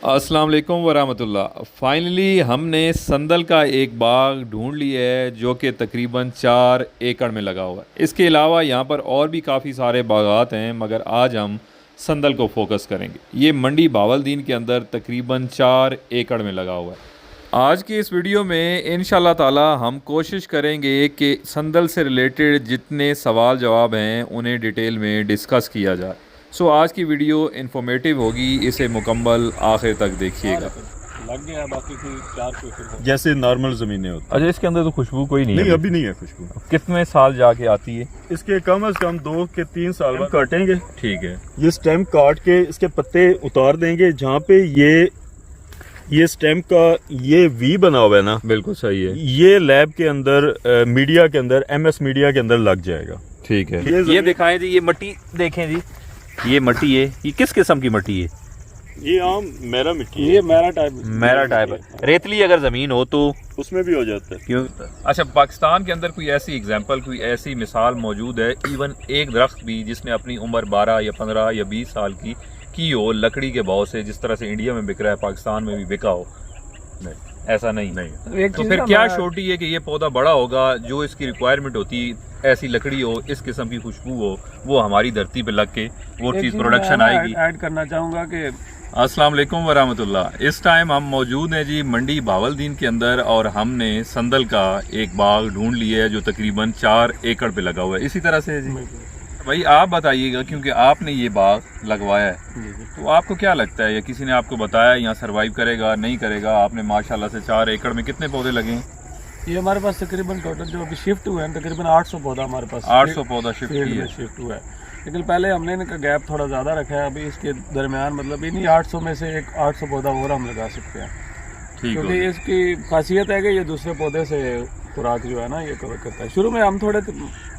अस्सलाम वालेकुम वरहमतुल्लाह। फाइनली हमने संदल का एक बाग ढूंढ लिया है जो कि तकरीबन 4 एकड़ में लगा हुआ है। इसके अलावा यहाँ पर और भी काफ़ी सारे बागात हैं, मगर आज हम संदल को फोकस करेंगे। ये मंडी बावलदीन के अंदर तकरीबन 4 एकड़ में लगा हुआ है। आज की इस वीडियो में इंशाल्लाह ताला हम कोशिश करेंगे कि संदल से रिलेटेड जितने सवाल जवाब हैं उन्हें डिटेल में डिस्कस किया जाए। सो आज की वीडियो इन्फॉर्मेटिव होगी, इसे मुकम्मल आखिर तक देखिएगा। लग गया बाकी कोई 4 क्वेश्चन जैसे नॉर्मल ज़मीनें होती अच्छा, इसके अंदर तो खुशबू कोई नहीं नहीं, है? अभी नहीं है खुशबू। कितने साल जाके आती है? इसके कम से कम 2 के 3 साल बाद काटेंगे। ठीक है। ये स्टेम काट के इसके पत्ते उतार देंगे। जहाँ पे ये स्टेम का ये वी बना हुआ है ना, बिल्कुल सही है। ये लैब के अंदर मीडिया के अंदर MS मीडिया के अंदर लग जाएगा। ठीक है। ये दिखाएं जी, ये मिट्टी देखें जी, ये मिट्टी है, ये किस किस्म की मिट्टी है? ये आम मेरा मिट्टी है। ये मेरा टाइप है। रेतली अगर ज़मीन हो तो उसमें भी हो जाता है। क्यों? अच्छा, पाकिस्तान के अंदर कोई ऐसी एग्जांपल, कोई ऐसी मिसाल मौजूद है, इवन एक दरख्त भी जिसने अपनी उम्र 12 या 15 या 20 साल की हो, लकड़ी के भाव से जिस तरह से इंडिया में बिक रहा है पाकिस्तान में भी बिका हो? नहीं, ऐसा नहीं। तो फिर क्या छोटी है कि ये पौधा बड़ा होगा, जो इसकी रिक्वायरमेंट होती, ऐसी लकड़ी हो, इस किस्म की खुशबू हो, वो हमारी धरती पे लग के वो चीज़ प्रोडक्शन आएगी। ऐड करना चाहूँगा कि अस्सलाम वालेकुम वरहमतुल्लाह। इस टाइम हम मौजूद हैं जी मंडी बावलदीन के अंदर, और हमने संदल का एक बाग ढूंढ लिया है जो तकरीबन 4 एकड़ पे लगा हुआ है। इसी तरह से जी भाई आप बताइएगा, क्योंकि आपने ये बाग लगवाया है, तो आपको क्या लगता है, या किसी ने आपको बताया यहाँ सरवाइव करेगा नहीं करेगा? आपने माशाल्लाह से 4 एकड़ में कितने पौधे लगे हैं? ये हमारे पास तकरीबन टोटल जो अभी शिफ्ट हुए हैं तकरीबन 800 पौधा हमारे पास 800 पौधा शिफ्ट हुआ है। लेकिन पहले हमने इनका गैप थोड़ा ज़्यादा रखा है। अभी इसके दरमियान मतलब इन्हीं 800 में से एक 800 पौधा और हम लगा सकते हैं, क्योंकि इसकी खासियत है कि ये दूसरे पौधे से खुराक जो है ना ये कवर करता है। शुरू में हम थोड़े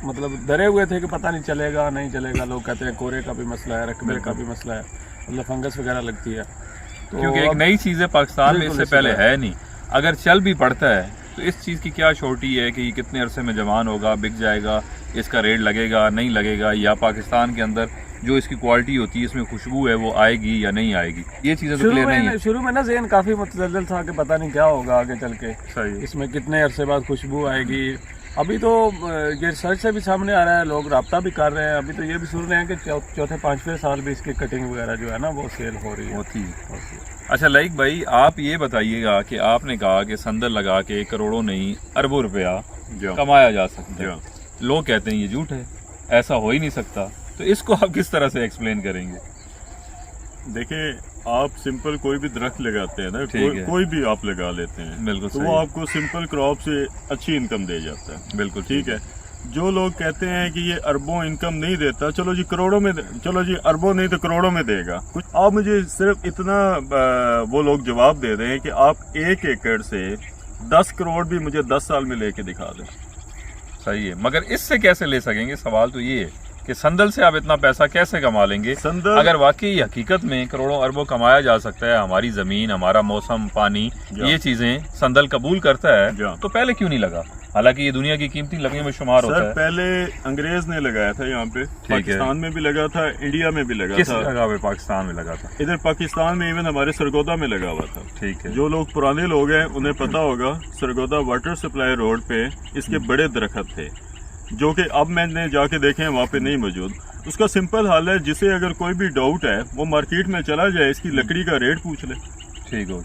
मतलब डरे हुए थे कि पता नहीं चलेगा नहीं चलेगा। लोग कहते हैं कोरे का भी मसला है, रकबे का भी मसला है, मतलब फंगस वगैरह लगती है। तो क्योंकि एक नई चीज़ है पाकिस्तान में, इससे पहले है नहीं। अगर चल भी पड़ता है तो इस चीज़ की क्या छोटी है कि ये कितने अरसे में जवान होगा, बिक जाएगा, इसका रेट लगेगा नहीं लगेगा, या पाकिस्तान के अंदर जो इसकी क्वालिटी होती है, इसमें खुशबू है, वो आएगी या नहीं आएगी? ये चीज़ें तो क्लियर नहीं है। शुरू में ना ज़हन काफ़ी मुतज़ल्ज़ल था कि पता नहीं क्या होगा आगे चल के, सही, इसमें कितने अरसे बाद खुशबू आएगी। अभी तो ये रिसर्च से भी सामने आ रहा है, लोग राब्ता भी कर रहे हैं। अभी तो ये भी सुन रहे हैं कि चौथे 5वें साल भी इसकी कटिंग वगैरह जो है ना वो सेल हो रही है, होती है। अच्छा लाइक भाई, आप ये बताइएगा कि आपने कहा कि संदल लगा के करोड़ों नहीं अरबों रुपया कमाया जा सकता है। लोग कहते हैं ये झूठ है, ऐसा हो ही नहीं सकता। तो इसको आप किस तरह से एक्सप्लेन करेंगे? देखिए, आप सिंपल कोई भी दरख्त लगाते हैं ना, कोई भी आप लगा लेते हैं, बिल्कुल तो वो आपको सिंपल क्रॉप से अच्छी इनकम दे जाता है। बिल्कुल ठीक है। जो लोग कहते हैं कि ये अरबों इनकम नहीं देता, चलो जी करोड़ों में, चलो जी अरबों नहीं तो करोड़ों में देगा कुछ। आप मुझे सिर्फ इतना वो लोग जवाब दे रहे हैं कि आप 1 एकड़ से 10 करोड़ भी मुझे 10 साल में लेके दिखा दें। सही है, मगर इससे कैसे ले सकेंगे? सवाल तो ये है कि संदल से आप इतना पैसा कैसे कमा लेंगे? संदल अगर वाकई हकीकत में करोड़ों अरबों कमाया जा सकता है, हमारी जमीन, हमारा मौसम, पानी, ये चीजें संदल कबूल करता है, तो पहले क्यों नहीं लगा? हालांकि ये दुनिया की कीमती लकड़ियों में शुमार होता है। पहले अंग्रेज ने लगाया था यहाँ पे, पाकिस्तान में भी लगा था, इंडिया में भी लगा था। किस जगह पे पाकिस्तान में लगा था? इधर पाकिस्तान में, इवन हमारे सरगोदा में लगा हुआ था। ठीक है। जो लोग पुराने लोग हैं उन्हें पता होगा, सरगोदा वाटर सप्लाई रोड पे इसके बड़े दरख्त थे, जो कि अब मैंने जाके देखे हैं वहाँ पे नहीं मौजूद। उसका सिंपल हाल है, जिसे अगर कोई भी डाउट है वो मार्केट में चला जाए, इसकी लकड़ी का रेट पूछ ले। ठीक हो।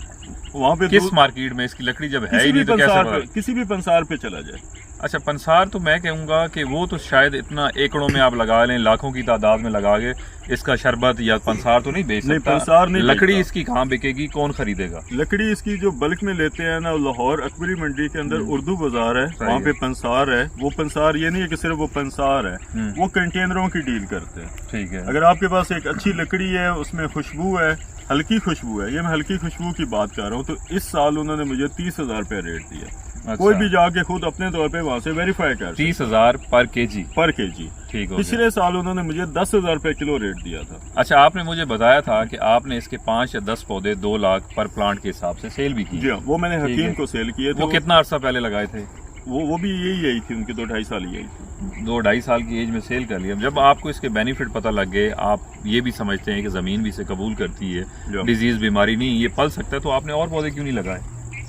वहाँ पे किस मार्केट में? इसकी लकड़ी जब है ही नहीं तो कैसे? किसी भी पंसार पे चला जाए। अच्छा, पंसार तो मैं कहूँगा कि वो तो शायद इतना एकड़ों में आप लगा लें, लाखों की तादाद में लगा के इसका शरबत या पंसार तो नहीं बेच सकता। नहीं, पंसार नहीं। लकड़ी इसकी कहाँ बिकेगी, कौन खरीदेगा? लकड़ी इसकी जो बल्क में लेते हैं ना, लाहौर अकबरी मंडी के अंदर उर्दू बाजार है, वहाँ पे पंसार है। वो पंसार ये नहीं है कि सिर्फ वो पंसार है, वो कंटेनरों की डील करते हैं। ठीक है। अगर आपके पास एक अच्छी लकड़ी है, उसमें खुशबू है, हल्की खुशबू है, ये मैं हल्की खुशबू की बात कर रहा हूँ, तो इस साल उन्होंने मुझे 30,000 रुपया रेट दिया। अच्छा। कोई भी जाके खुद अपने तौर पे वहाँ से वेरीफाई कर। 30,000 पर केजी? पर केजी। ठीक हो। पिछले साल उन्होंने मुझे 10,000 रुपए किलो रेट दिया था। अच्छा, आपने मुझे बताया था कि आपने इसके 5 या 10 पौधे 2 लाख पर प्लांट के हिसाब से सेल भी किए? जी हाँ, वो मैंने हकीम को सेल किए थे। वो कितना अर्सा पहले लगाए थे? वो भी यही थी, उनकी 2-2.5 साल यही थी। 2-2.5 साल की एज में सेल कर लिया। जब आपको इसके बेनिफिट पता लग गए, आप ये भी समझते हैं कि ज़मीन भी इसे कबूल करती है, डिजीज़ बीमारी नहीं, ये पल सकता है, तो आपने और पौधे क्यों नहीं लगाए?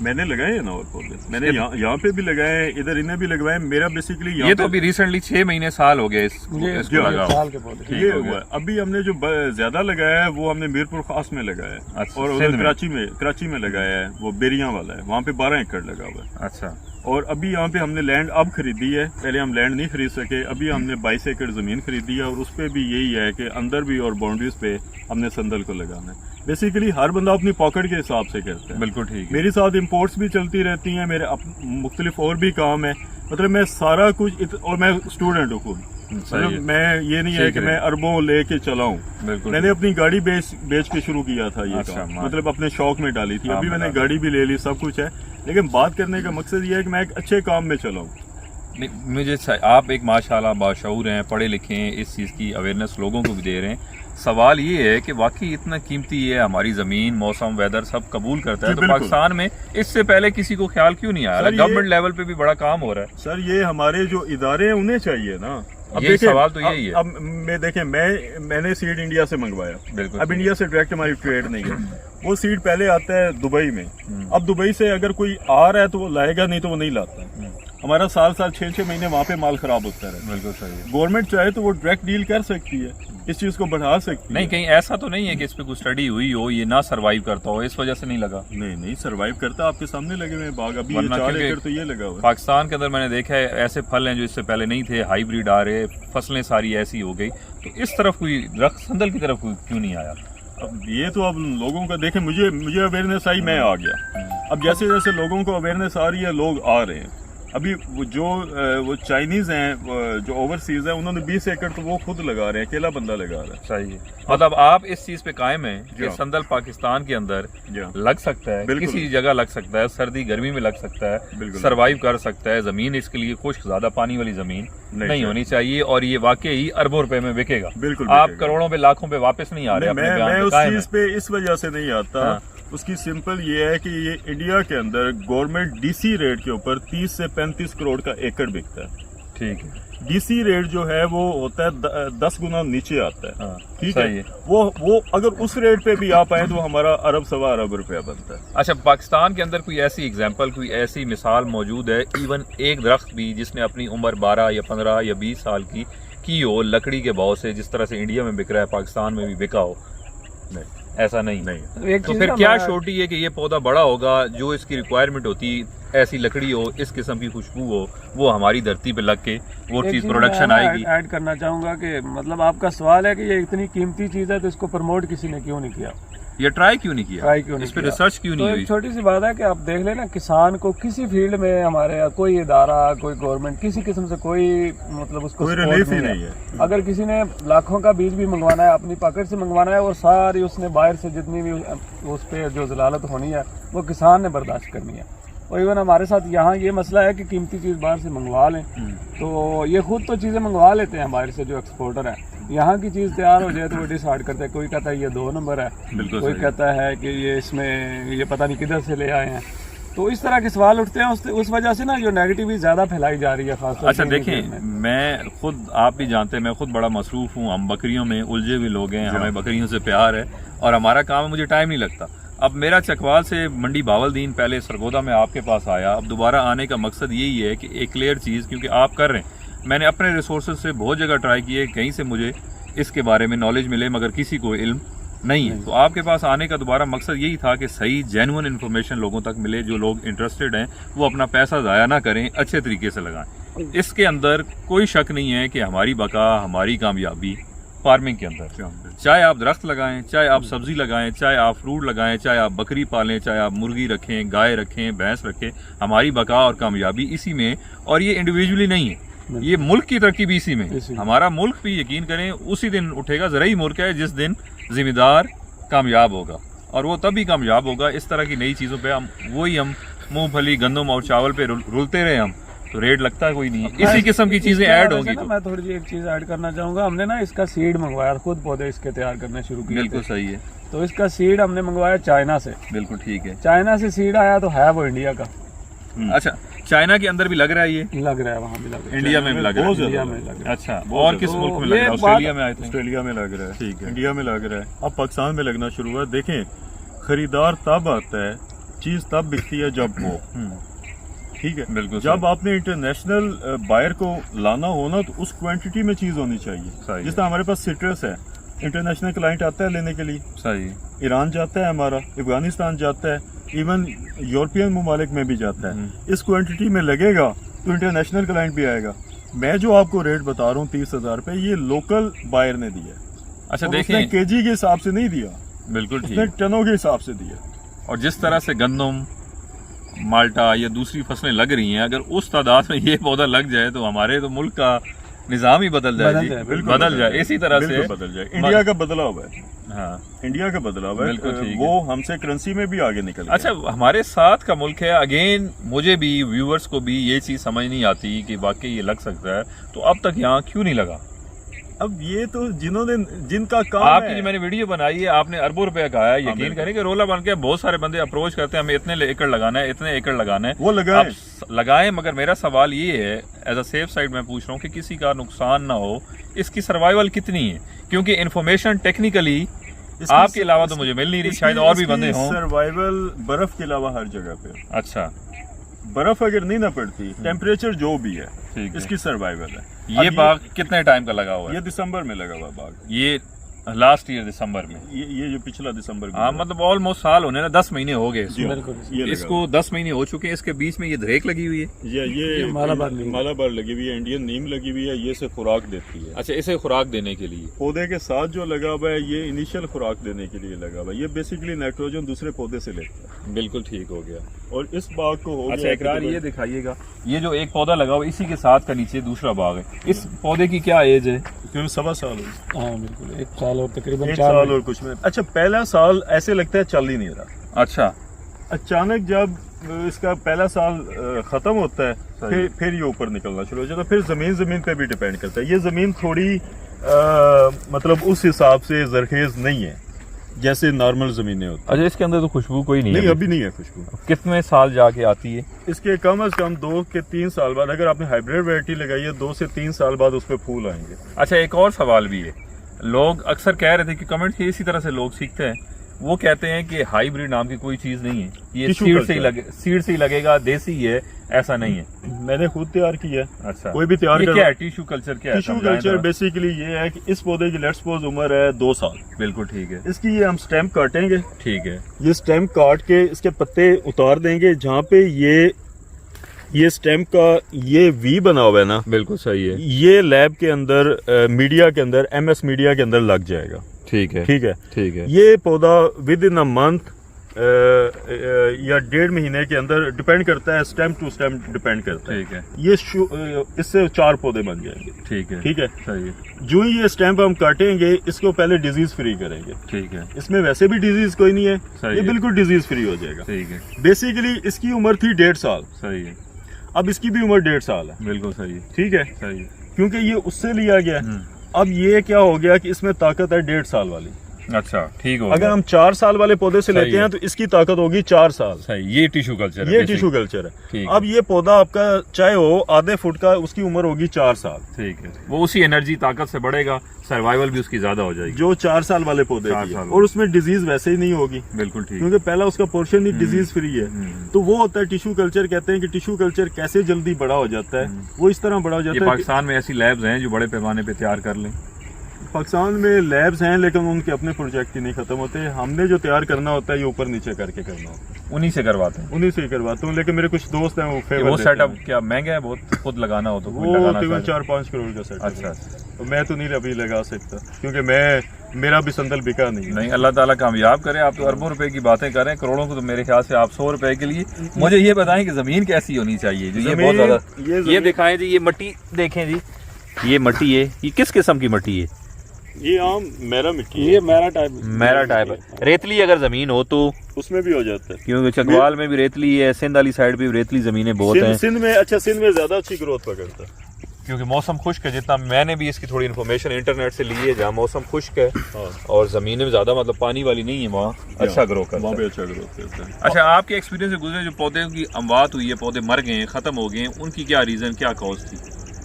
मैंने लगाए हैं ना और पौधे, मैंने यहाँ पे भी लगाए हैं, इधर इन्हें भी लगवाए। मेरा बेसिकली ये तो अभी रिसेंटली 6 महीने साल हो गए इसको लगा साल के पौधे ये हुआ। अभी हमने जो ज्यादा लगाया है वो हमने मीरपुर खास में लगाया है। अच्छा, और उधर कराची में लगाया है, वो बेरिया वाला है, वहाँ पे 12 एकड़ लगा हुआ है। अच्छा। और अभी यहाँ पे हमने लैंड अब खरीदी है, पहले हम लैंड नहीं खरीद सके, अभी हमने 22 एकड़ जमीन खरीदी है और उस पे भी यही है कि अंदर भी और बाउंड्रीज पे हमने संदल को लगाना है। बेसिकली हर बंदा अपनी पॉकेट के हिसाब से करता है। बिल्कुल ठीक है। मेरे साथ इंपोर्ट्स भी चलती रहती हैं, मेरे मुख्तलिफ और भी काम है, मतलब मैं सारा कुछ और मैं स्टूडेंट हूँ खुद, मतलब मैं ये नहीं है कि मैं अरबों लेके चलाऊं। मैंने अपनी गाड़ी बेच के शुरू किया था ये काम, मतलब अपने शौक में डाली थी। अभी मैंने गाड़ी भी ले ली, सब कुछ है, लेकिन बात करने का मकसद ये है कि मैं एक अच्छे काम में चलाऊं। मुझे आप एक माशाल्लाह बाशऊर हैं, पढ़े लिखे हैं, इस चीज़ की अवेयरनेस लोगों को भी दे रहे हैं। सवाल ये है कि वाकई इतना कीमती है, हमारी ज़मीन, मौसम, वेदर सब कबूल करता है, तो पाकिस्तान में इससे पहले किसी को ख्याल क्यों नहीं आया? गवर्नमेंट लेवल पे भी बड़ा काम हो रहा है। सर ये हमारे जो इदारे हैं उन्हें चाहिए ना। अब ये सवाल तो यही है। अब मैंने सीड इंडिया से मंगवाया, अब इंडिया से डायरेक्ट हमारी ट्रेड नहीं है। वो सीड पहले आता है दुबई में, अब दुबई से अगर कोई आ रहा है तो वो लाएगा, नहीं तो वो नहीं लाता। हमारा साल 6-6 महीने वहाँ पे माल खराब होता है। बिल्कुल सही। गवर्नमेंट चाहे तो वो डायरेक्ट डील कर सकती है, इस चीज को बढ़ा सकती है। नहीं, कहीं ऐसा तो नहीं है कि इस पे कुछ स्टडी हुई हो, ये ना सरवाइव करता हो, इस वजह से नहीं लगा? नहीं सरवाइव करता, आपके सामने लगे हुए बाग, अभी ये 4 एकड़ तो ये लगा हुआ है। पाकिस्तान के अंदर मैंने देखा है ऐसे फल हैं जो इससे पहले नहीं थे, हाइब्रिड आ रहे, फसलें सारी ऐसी हो गई, तो इस तरफ कोई संदल की तरफ क्यों नहीं आया? अब ये तो अब लोगों का देखें, मुझे अवेयरनेस आई, मैं आ गया। अब जैसे जैसे लोगों को अवेयरनेस आ रही है, लोग आ रहे हैं। अभी वो चाइनीज हैं जो ओवरसीज हैं, उन्होंने 20 एकड़ तो वो खुद लगा रहे हैं, अकेला बंदा लगा रहा है। सही है। मतलब आप इस चीज पे कायम है कि संदल पाकिस्तान के अंदर लग सकता है, किसी जगह लग सकता है, सर्दी गर्मी में लग सकता है, सरवाइव कर सकता है। जमीन इसके लिए खुश्क, ज्यादा पानी वाली जमीन नहीं होनी चाहिए, और ये वाकई अरबों रुपए में बिकेगा। बिल्कुल, आप करोड़ों पे लाखों पे वापस नहीं आ रहे। मैं उस चीज पे इस वजह से नहीं आता। उसकी सिंपल ये है कि ये इंडिया के अंदर गवर्नमेंट डीसी रेट के ऊपर 30 से 35 करोड़ का एकड़ बिकता है। ठीक है। डीसी रेट जो है वो होता है 10 गुना नीचे आता है। ठीक है। वो अगर उस रेट पे भी आप आए तो हमारा अरब सवा अरब रुपया बनता है। अच्छा, पाकिस्तान के अंदर कोई ऐसी एग्जांपल, कोई ऐसी मिसाल मौजूद है, इवन एक दरख्त भी जिसने अपनी उम्र 12 या 15 या 20 साल की हो, लकड़ी के भाव से जिस तरह से इंडिया में बिक रहा है पाकिस्तान में भी बिका हो? नहीं, ऐसा नहीं। तो फिर क्या छोटी है कि ये पौधा बड़ा होगा, जो इसकी रिक्वायरमेंट होती, ऐसी लकड़ी हो, इस किस्म की खुशबू हो, वो हमारी धरती पे लग के वो चीज प्रोडक्शन आएगी। ऐड करना चाहूंगा कि मतलब आपका सवाल है कि ये इतनी कीमती चीज है तो इसको प्रमोट किसी ने क्यों नहीं किया, ये ट्राई क्यों नहीं किया, इस पे रिसर्च क्यों नहीं हुई? छोटी सी बात है कि आप देख लेना, किसान को किसी फील्ड में हमारे कोई इदारा, कोई गवर्नमेंट, किसी किस्म से कोई मतलब उसको रिलीफ ही नहीं है। अगर किसी ने लाखों का बीज भी मंगवाना है, अपनी पॉकेट से मंगवाना है, और सारी उसने बाहर से जितनी भी उस पे जो जलालत होनी है वो किसान ने बर्दाश्त करनी है। और इवन हमारे साथ यहाँ ये मसला है कि कीमती चीज़ बाहर से मंगवा लें, तो ये खुद तो चीज़ें मंगवा लेते हैं बाहर से जो एक्सपोर्टर है, यहाँ की चीज़ तैयार हो जाए तो वो डिसाइड करते हैं। कोई कहता है ये 2 नंबर है, कोई कहता है कि ये इसमें ये पता नहीं किधर से ले आए हैं। तो इस तरह के सवाल उठते हैं, उस वजह से ना जो नेगेटिविटी ज़्यादा फैलाई जा रही है खासतौर। अच्छा देखें, मैं खुद, आप भी जानते हैं, मैं खुद बड़ा मसरूफ़ हूँ, हम बकरियों में उलझे हुए लोग हैं, हमें बकरियों से प्यार है और हमारा काम है, मुझे टाइम नहीं लगता। अब मेरा चकवाल से मंडी बावलदीन, पहले सरगोदा में आपके पास आया, अब दोबारा आने का मकसद यही है कि एक क्लियर चीज़, क्योंकि आप कर रहे हैं, मैंने अपने रिसोर्सेज से बहुत जगह ट्राई किए, कहीं से मुझे इसके बारे में नॉलेज मिले, मगर किसी को इल्म नहीं है। तो आपके पास आने का दोबारा मकसद यही था कि सही जेन्युइन इन्फॉर्मेशन लोगों तक मिले, जो लोग इंटरेस्टेड हैं वो अपना पैसा ज़ाया ना करें, अच्छे तरीके से लगाएं। इसके अंदर कोई शक नहीं है कि हमारी बका, हमारी कामयाबी फार्मिंग के अंदर, चाहे आप दरख्त लगाएं, चाहे आप सब्जी लगाएं, चाहे आप फ्रूट लगाएं, चाहे आप बकरी पालें, चाहे आप मुर्गी रखें, गाय रखें, भैंस रखें, हमारी बका और कामयाबी इसी में। और ये इंडिविजुअली नहीं है, ये मुल्क की तरक्की भी इसी में। हमारा मुल्क भी यकीन करें उसी दिन उठेगा, ज़रूरी मुल्क है जिस दिन जिम्मेदार कामयाब होगा, और वो तभी कामयाब होगा इस तरह की नई चीज़ों पे। हम मूंगफली, गंदम और चावल पे रुलते रहे हम, तो रेट लगता है कोई नहीं है। इसी किस्म की चीजें ऐड होंगी। तो मैं थोड़ी सी एक चीज ऐड करना चाहूंगा, हमने ना इसका सीड मंगवाया, खुद पौधे इसके तैयार करने शुरू किए। बिल्कुल सही है। तो इसका सीड हमने मंगवाया चाइना से। बिल्कुल ठीक है। चाइना से सीड आया तो है वो इंडिया का, अच्छा, चाइना के अंदर भी लग रहा है ये? लग रहा है, वहाँ भी लग रहा है, इंडिया में भी लग रहा है? इंडिया में लग रहा है। अच्छा, और किस मुल्क में लग रहा है? ऑस्ट्रेलिया में आए थे? ऑस्ट्रेलिया में लग रहा है, ठीक है। इंडिया में लग रहा है, अब पाकिस्तान में लगना शुरू हुआ। देखें, खरीदार तब आता है, चीज तब बिकती है जब वो, ठीक है, बिल्कुल जब आपने इंटरनेशनल बायर को लाना हो ना, तो उस क्वांटिटी में चीज होनी चाहिए। जिस तरह हमारे पास सिट्रस है, इंटरनेशनल क्लाइंट आता है लेने के लिए, सही, ईरान जाता है हमारा, अफगानिस्तान जाता है, इवन यूरोपियन ममालिक में भी जाता है। इस क्वांटिटी में लगेगा तो इंटरनेशनल क्लाइंट भी आएगा। मैं जो आपको रेट बता रहा हूँ 30,000 रुपए, ये लोकल बायर ने दिया। अच्छा, और देखें, उसने केजी के हिसाब से नहीं दिया, बिल्कुल उसने ठीक। टनों के हिसाब से दिया। और जिस तरह से गंदम, माल्टा या दूसरी फसलें लग रही हैं, अगर उस तादाद में ये पौधा लग जाए तो हमारे तो मुल्क का निज़ाम ही बदल जाए जी, बदल जाए। इसी तरह से बदल जाए। इंडिया का बदला हुआ है, हाँ, इंडिया का बदला हुआ है, बिल्कुल ठीक वो हमसे करेंसी में भी आगे निकल गया। अच्छा, हमारे साथ का मुल्क है। अगेन मुझे भी, व्यूअर्स को भी ये चीज़ समझ नहीं आती कि वाकई ये लग सकता है, तो अब तक यहाँ क्यों नहीं लगा? अब ये तो जिनका काम आपकी है, जो मैंने वीडियो बनाई है, आपने अरबों रुपया कहा है, यकीन करें कि रोला बन के बहुत सारे बंदे अप्रोच करते हैं, हमें इतने एकड़ लगाना है, इतने एकड़ लगाना है, वो लगाएं। आप लगाएं, मगर मेरा सवाल ये है, एज अ सेफ साइड मैं पूछ रहा हूँ कि किसी का नुकसान ना हो, इसकी सर्वाइवल कितनी है? क्योंकि इन्फॉर्मेशन टेक्निकली आपके अलावा तो मुझे मिल नहीं रही, शायद और भी बंदे हों। सर्वाइवल बर्फ के अलावा हर जगह पे, अच्छा, बर्फ अगर नहीं ना पड़ती, टेम्परेचर जो भी है, ठीक है। इसकी सर्वाइवल है। ये अब बाग कितने टाइम का लगा हुआ है? ये दिसंबर में लगा हुआ बाग, ये लास्ट ईयर दिसंबर में, ये जो पिछला दिसंबर में हाँ, मतलब ऑलमोस्ट साल होने ना, 10 महीने हो गए जी, बिल्कुल। ये इसको 10 महीने हो चुके हैं। इसके बीच में ये धरेक लगी हुई है, ये मालाबार लगी हुई है, इंडियन नीम लगी हुई है, ये इसे खुराक देती है। अच्छा, इसे खुराक देने के लिए पौधे के साथ जो लगा हुआ है, ये इनिशियल खुराक देने के लिए लगा हुआ है। ये बेसिकली नाइट्रोजन दूसरे पौधे से लेता है। बिल्कुल ठीक हो गया। और इस बाग को हो अच्छा, गया इकरार ये दिखाइएगा, ये जो एक पौधा लगा हुआ है, इसी के साथ का नीचे दूसरा बाग है, इस पौधे की क्या एज है? क्यों 7 साल हो, हाँ बिल्कुल, 1 साल और तकरीबन 1 4 साल और कुछ में। अच्छा, पहला साल ऐसे लगता है चल ही नहीं रहा। अच्छा, अचानक जब इसका पहला साल खत्म होता है, फिर ये ऊपर निकलना शुरू हो जाता है। फिर जमीन पे भी डिपेंड करता है। ये जमीन थोड़ी मतलब उस हिसाब से जरखेज नहीं है जैसे नॉर्मल जमीनें होती हैं। अच्छा, इसके अंदर तो खुशबू कोई नहीं नहीं, है? अभी नहीं है खुशबू। कितने साल जाके आती है? इसके कम से कम 2 से 3 साल बाद, अगर आपने हाइब्रिड वैरायटी लगाई है, 2 से 3 साल बाद उस पर फूल आएंगे। अच्छा, एक और सवाल भी है, लोग अक्सर कह रहे थे कि कमेंट से इसी तरह से लोग सीखते हैं, वो कहते हैं कि हाइब्रिड नाम की कोई चीज नहीं है, ये सीड से ही लगेगा, देसी है, ऐसा नहीं है। मैंने खुद तैयार किया। अच्छा, कोई भी तैयार क्या है? टिश्यू कल्चर क्या है? टिश्यू कल्चर बेसिकली ये है कि इस पौधे की लेट्स सपोज उम्र है 2 साल। बिल्कुल ठीक है। इसकी ये हम स्टेम काटेंगे, ठीक है, ये स्टेम काट के इसके पत्ते उतार देंगे। जहाँ पे ये स्टेम का ये वी बना हुआ है ना, बिल्कुल सही है, ये लैब के अंदर मीडिया के अंदर, MS मीडिया के अंदर लग जाएगा। ठीक है, ठीक है, ठीक है। ये पौधा विद इन अ मंथ या 1.5 महीने के अंदर, डिपेंड करता है, स्टेम टू स्टेम डिपेंड करता है। ठीक है, ये इससे 4 पौधे बन जाएंगे। ठीक है, ठीक है, सही है। जो ही ये स्टेम हम काटेंगे, इसको पहले डिजीज फ्री करेंगे। ठीक है, इसमें वैसे भी डिजीज कोई नहीं है, सही ये है। बिल्कुल डिजीज फ्री हो जाएगा। ठीक है, बेसिकली इसकी उम्र थी 1.5 साल, सही है, अब इसकी भी उम्र 1.5 साल है। बिल्कुल सही है, ठीक है, सही है। क्योंकि ये उससे लिया गया है। अब ये क्या हो गया कि इसमें ताकत है 1.5 साल वाली। अच्छा, ठीक हो अगर हम 4 साल वाले पौधे से सही लेते है। हैं तो इसकी ताकत होगी 4 साल। सही, ये टिश्यू कल्चर है, ये टिश्यू कल्चर है। ठीक अब ये पौधा आपका चाहे हो आधे फुट का, उसकी उम्र होगी 4 साल। ठीक है, वो उसी एनर्जी ताकत से बढ़ेगा, सर्वाइवल भी उसकी ज्यादा हो जाएगी, जो 4 साल वाले पौधे 4 की है। साल और उसमें डिजीज वैसे ही नहीं होगी, बिल्कुल ठीक। क्योंकि पहला उसका पोर्शन ही डिजीज फ्री है। तो वो होता है टिश्यू कल्चर। कहते हैं कि टिश्यू कल्चर कैसे जल्दी बड़ा हो जाता है, वो इस तरह बड़ा हो ये जाता है। पाकिस्तान में ऐसी लैब्स हैं जो बड़े पैमाने पे तैयार कर लें? पाकिस्तान में लैब्स हैं, लेकिन उनके अपने प्रोजेक्ट ही नहीं खत्म होते। हमने जो तैयार करना होता है, ये ऊपर नीचे करके करना होता है, उन्हीं से करवाते हैं। उन्हीं से ही करवाता हूँ। लेकिन मेरे कुछ दोस्त हैं, वो फेवर वो देते हैं। सेटअप क्या महंगा है बहुत? खुद लगाना हो तो कोई वो लगाना तकरीबन चाहिए। 4-5 करोड़ का सेटअप अच्छा, है। तो मैं तो नहीं अभी लगा सकता, क्योंकि मेरा भी संदल बिका नहीं है। नहीं, अल्लाह ताला कामयाब करे। आप तो अरबों रुपए की बातें कर रहे हैं, करोड़ों को तो मेरे ख्याल से आप 100 रुपए के लिए। मुझे ये बताएं कि जमीन कैसी होनी चाहिए? जो ये बहुत ज्यादा, ये दिखाएं जी, ये मिट्टी देखें जी, ये मिट्टी है, ये किस किस्म की मिट्टी है? ये आम मेरा मिट्टी है। ये मेरा टाइप है। रेतली अगर जमीन हो तो उसमें भी हो जाता है, क्योंकि चकवाल में भी रेतली है, सिंध वाली साइड भी रेतली जमीनें बहुत हैं। सिंध में, अच्छा, सिंध में ज्यादा अच्छी ग्रोथ पकड़ता है। क्योंकि मौसम खुश्क है, जितना मैंने भी इसकी थोड़ी इन्फॉर्मेशन इंटरनेट से ली है, जहाँ मौसम खुश्क है और ज़मीनें ज़्यादा मतलब पानी वाली नहीं है, वहाँ अच्छा ग्रो करता है। वहाँ पे अच्छा ग्रो करता है। अच्छा, आपके एक्सपीरियंस से गुजरे जो पौधे की अमवात हुई है, पौधे मर गए हैं, ख़त्म हो गए हैं, उनकी क्या रीज़न, क्या कॉज थी?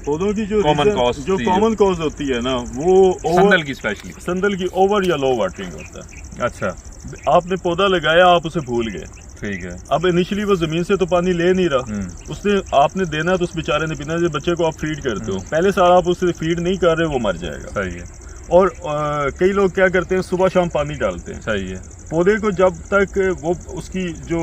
पौधों की जो कॉमन कॉज जो कॉमन कॉज होती है ना, वो संदल की स्पेशली, संदल की ओवर या लो वाटरिंग होता है। अच्छा, आपने पौधा लगाया, आप उसे भूल गए, ठीक है। अब इनिशियली वो जमीन से तो पानी ले नहीं रहा, उसने आपने देना है तो उस बेचारे ने पीना है। जब बच्चे को आप फीड करते हो, पहले साल आप उसे फीड नहीं कर रहे, वो मर जाएगा। सही है। और कई लोग क्या करते हैं, सुबह शाम पानी डालते हैं। सही है। पौधे को जब तक वो उसकी जो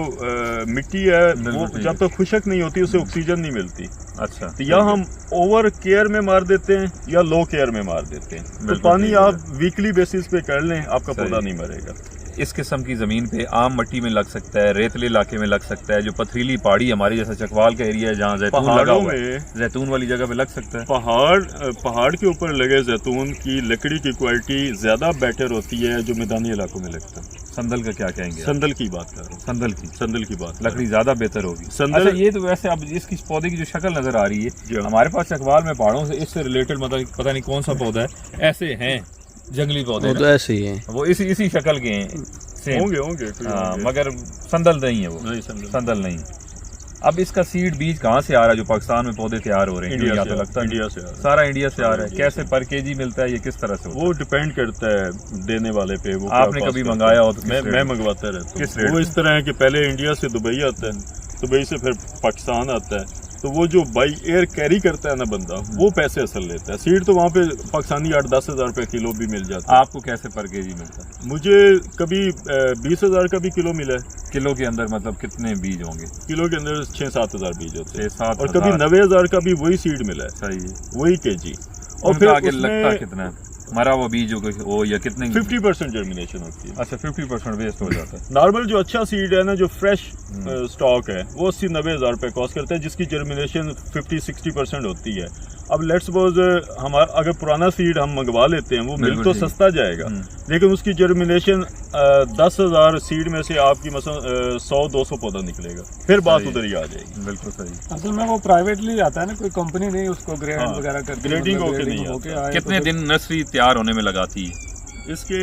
मिट्टी है वो जब तक खुशक नहीं होती, उसे ऑक्सीजन नहीं मिलती। अच्छा, तो या हम ओवर केयर में मार देते हैं या लो केयर में मार देते हैं। तो पानी आप वीकली बेसिस पे कर लें, आपका पौधा नहीं मरेगा। इस किस्म की ज़मीन पे आम मिट्टी में लग सकता है, रेतले इलाके में लग सकता है, जो पथरीली पहाड़ी हमारी जैसा चकवाल का एरिया है जहाँ जैतून लगा हुआ है, जैतून वाली जगह पे लग सकता है। पहाड़ के ऊपर लगे जैतून की लकड़ी की क्वालिटी ज्यादा बेटर होती है जो मैदानी इलाकों में लगता है। संदल का क्या कहेंगे? संदल की बात कर रहा हूँ, संदल की बात, लकड़ी ज्यादा बेहतर होगी। संदल। अच्छा, ये तो वैसे अब इसकी पौधे की जो शक्ल नजर आ रही है हमारे पास चकवाल में पहाड़ों से, इससे रिलेटेड मतलब पता नहीं कौन सा पौधा है, ऐसे हैं जंगली पौधे, तो ऐसे ही हैं, वो इसी शक्ल के हैं, होंगे मगर संदल नहीं है वो, नहीं संदल नहीं। अब इसका सीड बीज कहाँ से आ रहा है जो पाकिस्तान में पौधे तैयार हो रहे हैं? इंडिया तो लगता है इंडिया से सारा इंडिया से आ रहा है। कैसे पर केजी मिलता है, ये किस तरह से? वो डिपेंड करता है देने वाले पे। वो आपने कभी मंगाया हो तो? मैं मंगवाता रहता हूँ। वो इस तरह है कि पहले इंडिया से दुबई आता है, दुबई से फिर पाकिस्तान आता है, तो वो जो बाई एयर कैरी करता है ना बंदा, वो पैसे असल लेता है। सीड तो वहाँ पे पाकिस्तानी 8-10 हज़ार रुपये किलो भी मिल जाता है। आपको कैसे पर केजी मिलता है? मुझे कभी 20,000 का भी किलो मिला है। किलो के अंदर मतलब कितने बीज होंगे? किलो के अंदर 6-7 हज़ार बीज होते हैं, 6-7 और कभी 90,000 का भी वही सीड मिला है। सही है, वही केजी। और फिर आगे लगता कितना है मरा हुआ बीज हो या कितने? 50% जर्मिनेशन होती है। अच्छा, 50% वेस्ट हो जाता है। नॉर्मल जो अच्छा सीड है ना, जो फ्रेश स्टॉक है, वो 80-90 हज़ार रुपये कॉस्ट करता है, जिसकी जर्मिनेशन 50-60% होती है। अब लेट्स सपोज हमारा अगर पुराना सीड हम मंगवा लेते हैं, वो मिल तो सस्ता जाएगा, लेकिन उसकी जर्मिनेशन 10,000 सीड में से आपकी मतलब 100-200 पौधा निकलेगा, फिर बात उधर ही आ जाएगी। बिल्कुल सही। असल में वो प्राइवेटली आता है ना, कोई कंपनी नहीं उसको ग्रेड वगैरह करती, ग्रेडिंग होके नहीं आता। कितने दिन नर्सरी तैयार होने में लगाती है? इसके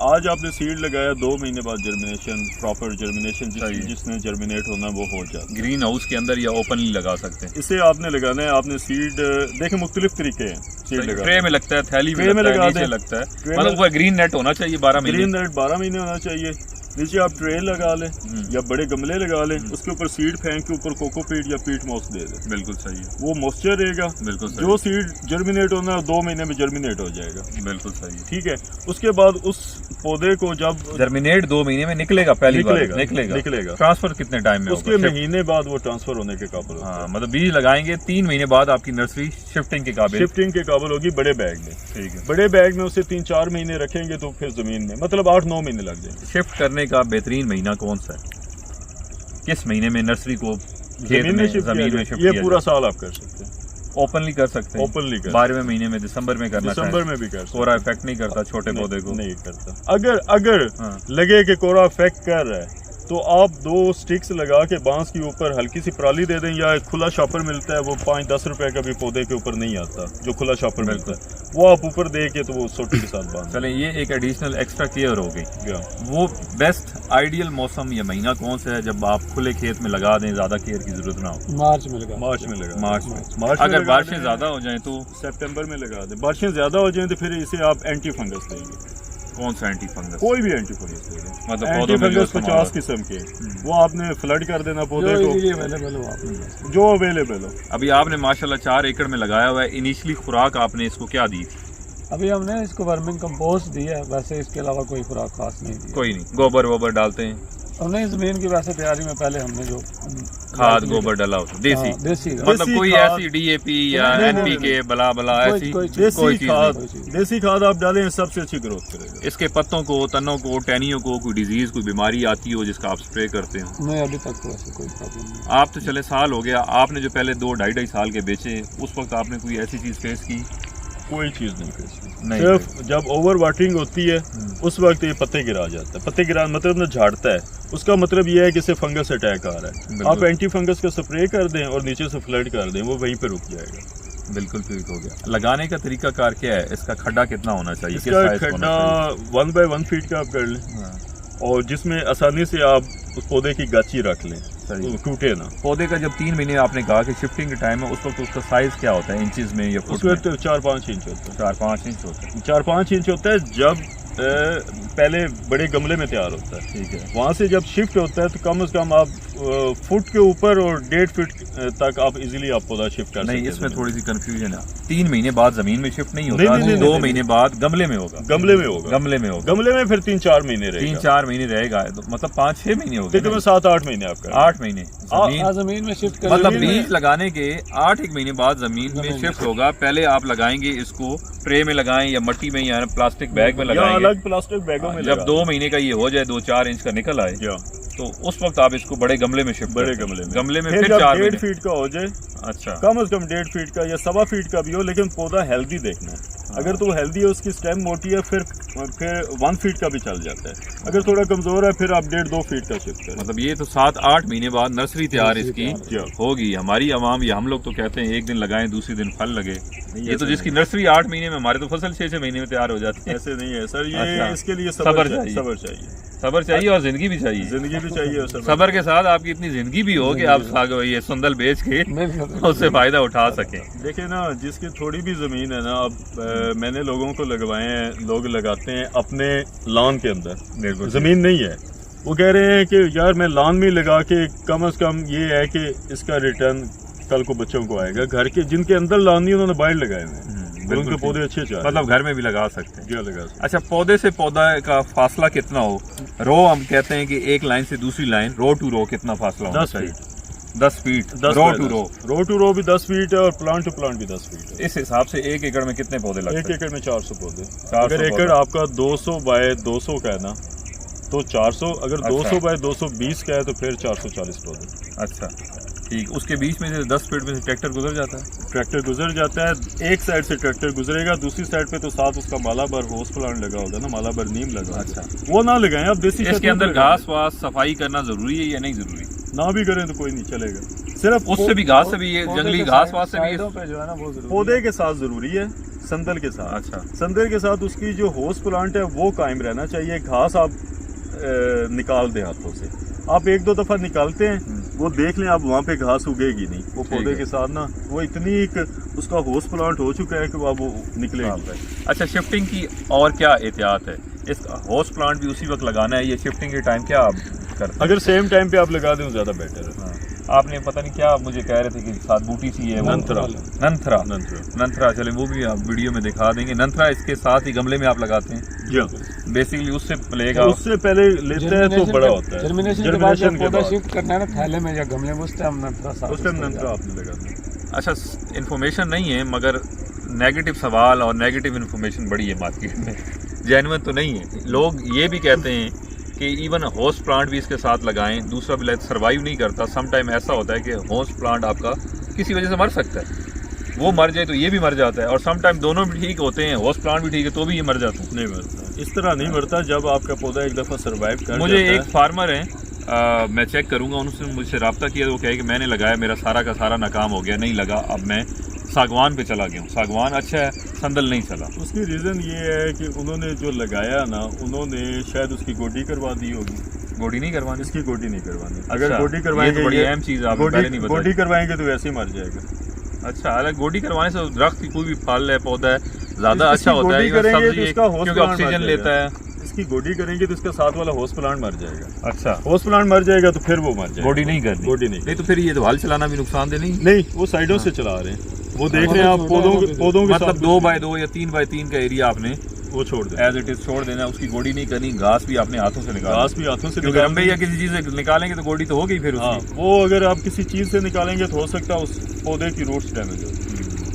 आज आपने सीड लगाया, 2 महीने बाद जर्मिनेशन, प्रॉपर जर्मिनेशन जिसने जर्मिनेट होना वो हो जाता है। ग्रीन हाउस के अंदर या ओपनली लगा सकते हैं? इसे आपने लगाना है, आपने सीड देखें मुख्तलिफ तरीके हैं सीड लगाने। ट्रे में लगता है, थैली में लगता है, मतलब ऊपर ग्रीन नेट होना चाहिए 12 महीने। ग्रीन नेट 12 महीने होना चाहिए। नीचे आप ट्रे लगा लें या बड़े गमले लगा लें, उसके ऊपर सीड फेंक के ऊपर कोकोपीट या पीट मॉस दे दें। बिल्कुल सही है, वो मॉइस्चर रहेगा। बिल्कुल सही। जो सीड जर्मिनेट होना है 2 महीने में जर्मिनेट हो जाएगा। बिल्कुल सही है, ठीक है। उसके बाद उस पौधे को जब जर्मिनेट 2 महीने में निकलेगा, पहली बार निकलेगा। ट्रांसफर कितने टाइम में? उसके महीने बाद वो ट्रांसफर होने के काबिल होगा। हाँ, मतलब बीज लगाएंगे 3 महीने बाद आपकी नर्सरी शिफ्टिंग के काबिल होगी, बड़े बैग में। ठीक है। बड़े बैग में उसे 3-4 महीने रखेंगे तो फिर जमीन में मतलब 8-9 महीने लग जाएंगे। शिफ्ट करने का बेहतरीन महीना कौन सा है? किस महीने में नर्सरी को जमीन में शिफ्ट ये पूरा साल आप कर सकते हैं, ओपनली कर सकते हैं। ओपनली कर 12वें महीने में, दिसंबर में करना, दिसंबर में भी कर सकते। कोरा इफेक्ट नहीं करता छोटे पौधे को? नहीं करता। अगर लगे कि कोरा इफेक्ट कर रहा है तो आप 2 स्टिक्स लगा के बांस के ऊपर हल्की सी पराली दे दें, या एक खुला शॉपर मिलता है, वो 5-10 रुपए का भी पौधे के ऊपर नहीं आता, जो खुला शॉपर मिलता है, वो आप ऊपर दे के तो वो सोटी के साथ बांध। चलें, ये एक एडिशनल एक्स्ट्रा केयर हो गई। वो बेस्ट आइडियल मौसम या महीना कौन सा है जब आप खुले खेत में लगा दें, ज्यादा केयर की जरूरत ना हो? मार्च में लगा। मार्च में अगर बारिशें ज्यादा हो जाए तो सितंबर में लगा दें। बारिशें ज्यादा हो जाए तो फिर इसे आप एंटी फंगस देंगे। कौन सा एंटी फंगस? कोई भी एंटी फंगस दे दें, मतलब एंटी फंगस 50 किस्म के, वो आपने फ्लड कर देना पौधे को, जो अवेलेबल हो। अभी आपने माशाल्लाह 4 एकड़ में लगाया हुआ है, इनिशियली खुराक आपने इसको क्या दी? अभी हमने इसको वर्मिंग कंपोस्ट दी है, वैसे इसके अलावा कोई खुराक खास नहीं दी। कोई नहीं, गोबर वोबर डालते हैं? हमने जमीन की वैसे तैयारी में पहले हमने जो खाद गोबर डाला होता है, देसी मतलब कोई ऐसी DAP या NPK बला ऐसी देसी खाद आप डालें, सबसे अच्छी ग्रोथ करेगा। इसके पत्तों को, तनों को, टहनियों को कोई डिजीज, कोई बीमारी आती हो जिसका आप स्प्रे करते हो? नहीं, अभी तक तो ऐसे कोई प्रॉब्लम नहीं। आप तो चले साल हो गया, आपने जो पहले 2-2.5 साल के बेचे, उस वक्त आपने कोई ऐसी चीज फेस की? कोई चीज नहीं फेस की। सिर्फ जब ओवर वाटरिंग होती है उस वक्त ये पत्ते गिरा जाता है। पत्ते गिरा मतलब ना झाड़ता है, उसका मतलब ये है कि इसे फंगस अटैक आ रहा है। आप एंटी फंगस का स्प्रे कर दें और नीचे से फ्लड कर दें, वो वहीं पे रुक जाएगा। बिल्कुल ठीक हो गया। लगाने का तरीका कार क्या है? इसका खड्डा कितना होना चाहिए? किस इसका साइज का होना खड्डा 1 बाय 1 फीट का आप कर लें, चाहिए? और जिसमें आसानी से आप उस पौधे की गाची रख लें, सही। टूटे ना। पौधे का जब 3 महीने आपने कहा कि शिफ्टिंग के टाइम है, उस वक्त उसका साइज क्या होता है इंचेस में या फुट उसमें में? तो 4-5 इंच होता 4-5 इंच होता है। है, 4-5 इंच होता है जब पहले बड़े गमले में तैयार होता है। ठीक है। वहाँ से जब शिफ्ट होता है तो कम से कम आप फुट के ऊपर और 1.5 फीट तक आप इजीली आप पौधा शिफ्ट कर सकते हैं। नहीं, इसमें थोड़ी सी कंफ्यूजन है। 3 महीने बाद जमीन में शिफ्ट नहीं नहीं, होता, नहीं, 2 नहीं, महीने बाद गमले में होगा। गमले में होगा, गमले में होगा। गमले में फिर 3-4 महीने रहेगा। 3-4 महीने रहेगा, तो मतलब 5-6 महीने हो गए। तकरीबन 7-8 महीने आपका। 8 महीने जमीन, जमीन में शिफ्ट मतलब करेंगे। बीज लगाने के 8 महीने बाद जमीन में शिफ्ट होगा। पहले आप लगाएंगे इसको ट्रे में लगाएं या मट्टी में या प्लास्टिक बैग में या लगाएंगे। अलग प्लास्टिक बैगों में जब 2 महीने का ये हो जाए, 2-4 इंच का निकल आए, या तो उस वक्त आप इसको बड़े गमले में शिफ्ट बड़े करते हैं। गमले में फिर जब 4 1.5 महीने। फीट का हो जाए, अच्छा, कम से कम 1.5 फीट का या 1.25 फीट का भी हो, लेकिन पौधा हेल्दी देखना है। अगर तो हेल्दी है, उसकी स्टेम मोटी है, फिर 1 फीट का भी चल जाता है। अगर थोड़ा कमजोर है फिर आप 1.5-2 फीट का शिफ्ट करें। मतलब ये तो 7-8 महीने बाद नर्सरी तैयार इसकी तैयार। होगी। हमारी आवाम या हम लोग तो कहते हैं एक दिन लगाएं दूसरी दिन फल लगे। ये तो ऐसा जिसकी नर्सरी 8 महीने में, हमारे तो फसल 6-6 महीने में तैयार हो जाती है। ऐसे नहीं है सर, ये अच्छा। इसके लिए सब्र सब्र चाहिए। सब्र चाहिए, सब्र चाहिए और जिंदगी भी चाहिए। जिंदगी भी चाहिए और सब्र के साथ आपकी इतनी जिंदगी भी हो कि आप ये संदल बेच के उससे फायदा उठा सकें। देखिए ना, जिसकी थोड़ी भी जमीन है ना, अब मैंने लोगों को लगवाए हैं, लोग लगाते हैं अपने लॉन के अंदर, जमीन नहीं है। वो कह रहे हैं कि यार मैं लॉन में लगा के कम से कम ये है कि इसका रिटर्न कल को बच्चों को आएगा। घर के जिनके अंदर लॉन नहीं, उन्होंने बाहर लगाए हुए हैं, उनके पौधे अच्छे चाहिए, मतलब घर में भी लगा सकते हैं। क्या लगा सकते। अच्छा, पौधे से पौधा का फासला कितना हो? रो हम कहते हैं कि एक लाइन से दूसरी लाइन, रो टू रो कितना फासला होना 10 चाहिए? Feet 10 feet. 10 row by two 10। Row. Row to row भी 10 फीट है और प्लांट टू प्लांट भी 10 फीट है। इस हिसाब से 1 एकड़ में कितने पौधे लगते हैं? 1 एकड़ में 400 पौधे। 400 अगर एकड़ पौधा। आपका 200 बाय 200 का है ना, तो 400। अगर 200 बाय 220 का है तो फिर 440 पौधे। अच्छा, ठीक। उसके बीच में से 10 फीट में से ट्रैक्टर गुजर जाता है? ट्रैक्टर गुजर जाता है, एक साइड से ट्रैक्टर गुजरेगा, दूसरी साइड पे तो साथ उसका मालाबर होस प्लांट लगा होगा ना, मालाबर नीम लगा होगा। अच्छा, वो ना लगाएं आप, देसी इसके शहतूत अंदर लगाएं। घास वास सफाई करना जरूरी है या नहीं जरूरी? ना भी करें तो कोई नहीं चलेगा, सिर्फ उससे भी घास से भी ये पौधे जंगली के घास साइड- वास से भी साइडों पे जो है ना वो जरूरी पौधे के साथ जरूरी है, संदल के साथ। अच्छा, संदल के साथ उसकी जो होस प्लांट है वो कायम रहना चाहिए। घास आप निकाल दें हाथों से, आप 1-2 दफा निकालते हैं, वो देख लें आप, वहाँ पे घास उगेगी नहीं। वो पौधे के साथ ना वो इतनी उसका होस प्लांट हो चुका है कि वो निकलेगी। अच्छा, शिफ्टिंग की और क्या एहतियात है? इसका होस्ट प्लांट भी उसी वक्त लगाना है? ये शिफ्टिंग के टाइम क्या आप करते हैं? अगर सेम टाइम पे आप लगा दें ज्यादा बेटर है। हाँ। आपने पता नहीं क्या मुझे कह रहे थे कि साथ बूटी सी है वो नंथरा। नंथरा। नंथरा। नंथरा, चले वो भी आप वीडियो में दिखा देंगे। नंथरा इसके साथ ही गमले में आप लगाते हैं? जी, बेसिकली उससे लेगा, उससे पहले लेते हैं तो बड़ा होता है। जर्मिनेशन के बाद जब पौधा शिफ्ट करना है ना थैले में या गमले में, उस टाइम नंतरा साफ उस टाइम नंथरा आपने लगाना। अच्छा, इन्फॉर्मेशन नहीं है मगर नेगेटिव सवाल और नेगेटिव इन्फॉर्मेशन बड़ी है मार्केट में, जेन्युइन तो नहीं है। लोग ये भी कहते हैं कि इवन होस्ट प्लांट भी इसके साथ लगाएं, दूसरा भी सर्वाइव नहीं करता। सम टाइम ऐसा होता है कि होस्ट प्लांट आपका किसी वजह से मर सकता है, वो मर जाए तो ये भी मर जाता है, और सम टाइम दोनों भी ठीक होते हैं, होस्ट प्लांट भी ठीक है तो भी ये मर जाता है। नहीं मरता, इस तरह नहीं मरता। जब आपका पौधा एक दफा सर्वाइव कर मुझे जाता एक है। फार्मर है, मैं चेक करूंगा, उन्होंने मुझसे रब्ता किया, वो कहे कि मैंने लगाया, मेरा सारा का सारा नाकाम हो गया, नहीं लगा, अब मैं सागवान पे चला गया हूँ। सागवान अच्छा है, संदल नहीं चला। उसकी रीज़न ये है कि उन्होंने जो लगाया ना, उन्होंने शायद उसकी गोडी करवा दी होगी। गोडी नहीं करवानी? इसकी गोडी नहीं करवानी। अच्छा, अगर गोडी करवाएंगे, ये तो बड़ी अहम चीज़ आपने पहले नहीं बताई। गोडी करवाएंगे तो वैसे ही मर जाएगा। अच्छा, अलग गोडी करवाने से दरख्त की कोई भी फल है, पौधा है, ज्यादा इसकी अच्छा होता है। गोडी इवन करेंगे सब्जी तो इसका होस्ट क्योंकि प्लांट ऑक्सीजन मर लेता जाएगा। है। इसकी गोडी करेंगे तो इसका साथ वाला होस्ट प्लांट मर जाएगा। अच्छा, होस्ट प्लांट मर जाएगा तो फिर वो मर जाएगा। गोडी नहीं करनी? गोडी नहीं। नहीं तो फिर ये तो हल चलाना भी नुकसानदेह नहीं? नहीं, वो साइडों से चला रहे हैं, वो देख रहे हैं आप पौधों के मतलब साथ 2x2 या 3x3 का एरिया आपने वो छोड़ दें, एज इट इज छोड़ देना, उसकी गोडी नहीं करनी। घास भी आपने हाथों से निकालना, घास भी हाथों से क्योंकि रंबे या किसी चीज से निकालेंगे तो गोडी तो हो गई फिर हाँ, उसकी। वो अगर आप किसी चीज से निकालेंगे तो हो सकता है उस पौधे की रूट्स डैमेज हो।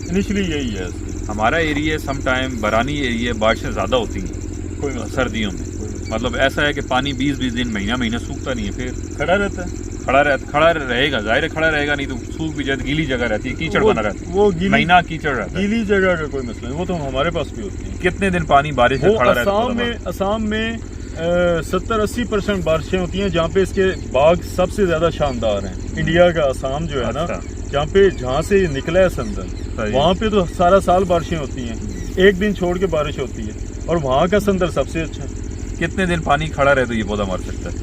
इनिशियली यही है। हमारा एरिया सम टाइम बरानी एरिया, बारिशें ज़्यादा होती हैं कोई सर्दियों में, मतलब ऐसा है कि पानी 20-20 दिन महीना सूखता नहीं है, फिर खड़ा रहता है, खड़ा रहेगा, जाहिर है खड़ा रहेगा, नहीं तो सूख भी जाए, गीली जगह रहती है, कीचड़ बना रहता है, वो महीना कीचड़ रहता है। गीली जगह का कोई मसला नहीं, वो तो हमारे पास भी होती है। कितने दिन पानी बारिश में खड़ा रहता है? असम में 70-80% बारिशें होती हैं, जहाँ पे इसके बाग सबसे ज्यादा शानदार हैं। इंडिया का असम जो है ना, जहाँ से ये निकला है संदल, वहाँ पे तो सारा साल बारिशें होती हैं, एक दिन छोड़ के बारिश होती है, और वहाँ का संदल सबसे अच्छा है। कितने दिन पानी खड़ा रहे तो ये पौधा मर सकता है?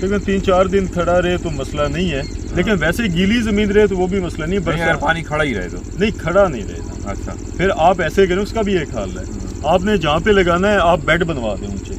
लेकिन 3-4 दिन खड़ा रहे तो मसला नहीं है, लेकिन वैसे गीली जमीन रहे तो वो भी मसला नहीं है। अगर पानी खड़ा ही रहे तो नहीं, खड़ा नहीं रहेगा। अच्छा, फिर आप ऐसे करें, उसका भी एक हाल है, आपने जहाँ पे लगाना है आप बेड बनवा दें ऊंचे,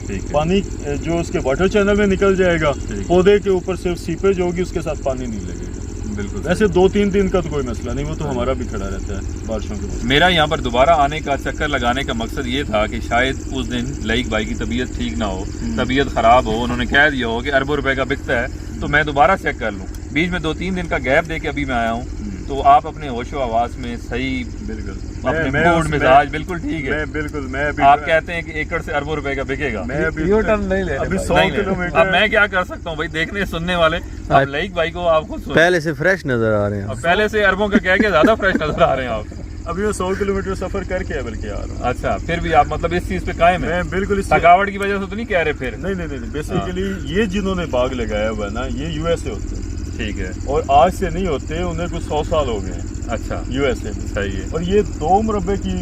ठीक है। पानी जो उसके वाटर चैनल में निकल जाएगा, पौधे के ऊपर सिर्फ सीपेज होगी, उसके साथ पानी नहीं लगेगा। बिल्कुल। वैसे 2-3 दिन का तो कोई मसला नहीं, वो तो हमारा भी खड़ा रहता है बारिशों के बाद। मेरा यहाँ पर दोबारा आने का, चक्कर लगाने का मकसद ये था कि शायद उस दिन लईक भाई की तबीयत ठीक ना हो, तबीयत ख़राब हो, उन्होंने कह दिया हो कि अरबों रुपए का बिकता है तो मैं दोबारा चेक कर लूँ। बीच में 2-3 दिन का गैप दे के अभी मैं आया हूँ, तो आप अपने होशो आवाज़ में सही, बिल्कुल अपने मूड मिजाज बिल्कुल ठीक है। मैं अभी आप कहते हैं कि एकड़ से अरबों रुपए का बिकेगा। मैं अभी यू टर्न नहीं ले अभी रहे 100 नहीं, किलोमीटर। अब मैं क्या कर सकता हूँ भाई, देखने सुनने वाले। अब लईक भाई को आप खुद सुनो, पहले से फ्रेश नजर आ रहे हैं। अब पहले से अरबों का कह के ज्यादा फ्रेश नजर आ रहे हैं आप। अभी मैं 100 किलोमीटर सफर करके है बल्कि आ रहा हूँ। अच्छा, फिर भी आप मतलब इस चीज पे कायम है? मैं बिल्कुल इस थकावट की वजह से तो नहीं कह रहे फिर? नहीं, बेसिकली ये जिन्होंने बाग लगाया हुआ है ना, ये यूएसए होते हैं, ठीक है, और आज से नहीं होते, उन्हें कुछ 100 साल हो गए हैं। अच्छा, यूएसए में सही है। और ये 2 मुरब्बे की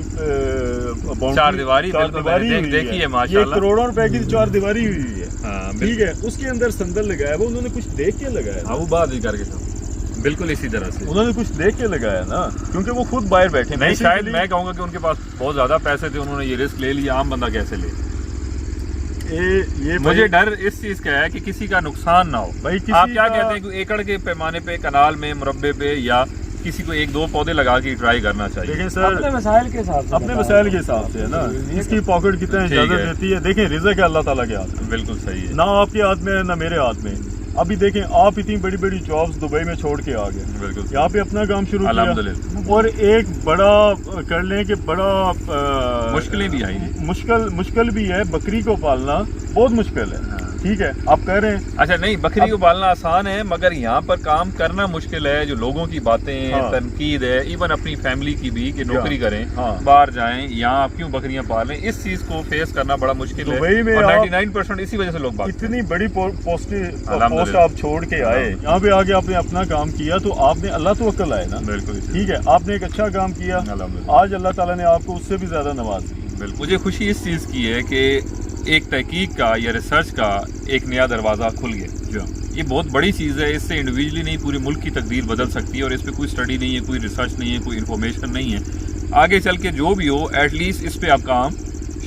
चार दीवारी, बिल्कुल मैंने देखी है माशाल्लाह। ये करोड़ों रुपए की 4 दीवारी हुई है। हाँ, ठीक है, उसके अंदर संदल लगाया वो उन्होंने कुछ देख के लगाया। हाँ, वो बात भी करके था, बिल्कुल इसी तरह से उन्होंने कुछ देख के लगाया ना, क्योंकि वो खुद बाहर बैठे नहीं। शायद मैं कहूँगा कि उनके पास बहुत ज्यादा पैसे थे, उन्होंने ये रिस्क ले लिया, आम बंदा कैसे ले? ये मुझे डर इस चीज का है कि किसी का नुकसान ना हो। भाई आप क्या कहते हैं कि एकड़ के पैमाने पे, कनाल में, मुरब्बे पे, या किसी को 1-2 पौधे लगा के ट्राई करना चाहिए? देखें सर, अपने वसाइल के हिसाब से, अपने वसाइल के हिसाब से है ना, इसकी पॉकेट कितना इजाजत देती है। देखें, रिज़्क़ है अल्लाह ताला के हाथ में, बिल्कुल सही है, ना आपके हाथ में है ना मेरे हाथ में। अभी देखें, आप इतनी बड़ी बड़ी जॉब्स दुबई में छोड़ के आ गए, बिल्कुल यहाँ पे अपना काम शुरू किया, अल्हम्दुलिल्लाह। और एक बड़ा कर लें कि बड़ा मुश्किलें भी आई, मुश्किल भी है, बकरी को पालना बहुत मुश्किल है। ठीक है, आप कह रहे हैं। अच्छा, नहीं, बकरी को पालना आसान है, मगर यहाँ पर काम करना मुश्किल है। जो लोगों की बातें, हाँ। तनकीद है, इवन अपनी फैमिली की भी, कि नौकरी करें, हाँ। बाहर जाएं, यहाँ आप क्यों बकरियां पालें, इस चीज को फेस करना बड़ा मुश्किल है। दुबई में और आप 99% इसी वजह से लोग भागते हैं। इतनी बड़ी पोस्ट अल्हम्दुलिल्लाह। आप छोड़ के आए, यहाँ पे आके आपने अपना काम किया, तो आपने अल्लाह तवक्कल आए ना। बिल्कुल ठीक है, आपने एक अच्छा काम किया, अल्हम्दुलिल्लाह। आज अल्लाह ताला ने आपको उससे भी ज्यादा नवाज दिया। बिल्कुल। मुझे खुशी इस चीज़ की है कि एक तहकीक का या रिसर्च का एक नया दरवाज़ा खुल गया। ये बहुत बड़ी चीज़ है, इससे इंडिविजुअली नहीं पूरी मुल्क की तकदीर बदल सकती है, और इस पर कोई स्टडी नहीं है, कोई रिसर्च नहीं है, कोई इन्फॉर्मेशन नहीं है। आगे चल के जो भी हो, एटलीस्ट इस पे अब काम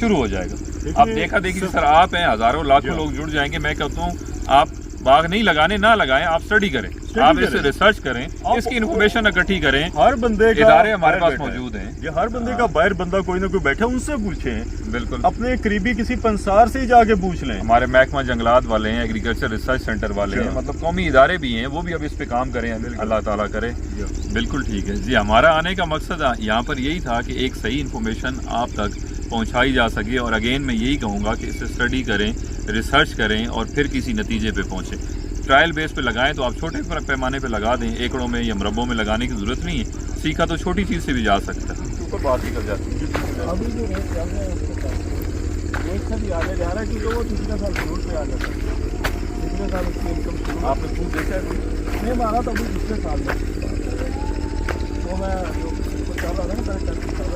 शुरू हो जाएगा। अब देखा देखी सर, आप हैं, हज़ारों लाखों लोग जुड़ जाएंगे। मैं कहता हूँ आप बाग नहीं लगाने ना लगाएं, आप स्टडी करें, आप इसे रिसर्च करें, इसकी इन्फॉर्मेशन इकट्ठी करें। हर बंदे का इदारे हमारे पास बैठा है। मौजूद हैं। ये हर बंदे का बाहर बंदा कोई ना कोई बैठा है, उनसे पूछें। बिल्कुल, अपने करीबी किसी पंसार से ही जाके पूछ लें। हमारे महकमा जंगलात वाले हैं, एग्रीकल्चर रिसर्च सेंटर वाले हैं, मतलब कौमी इदारे भी हैं, वो भी अब इस पे काम करें, अल्लाह ताला करे। बिल्कुल ठीक है जी। हमारा आने का मकसद यहाँ पर यही था कि एक सही इन्फॉर्मेशन आप तक पहुँचाई जा सके, और अगेन मैं यही कहूँगा कि इसे स्टडी करें, रिसर्च करें, और फिर किसी नतीजे पे पहुँचें। ट्रायल बेस पे लगाएं तो आप छोटे पैमाने पे लगा दें, एकड़ों में या मुरब्बों में लगाने की ज़रूरत नहीं है। सीखा तो छोटी चीज़ से भी जा सकता है, ऊपर बात ही कर जाती है। अभी जो रेट चल रहा है उसके एक से भी आगे जा रहा है, क्योंकि वो पिछले साल फ्रूट पे आ जाता है। पिछले साल उसकी इनकम आपने खुद देखा है? नहीं मारा तो अभी पिछले साल में तो मैं जो चल रहा था ना,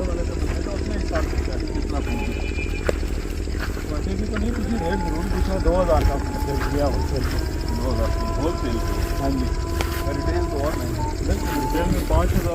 वाले का बंदे का उसने 1 साल से कितना वैसे भी तो नहीं, किसी रेट जरूर पूछा 2000 का दिया होलसेल होलसेल। हाँ जी, रिटेल तो और नहीं, रिटेल में 5000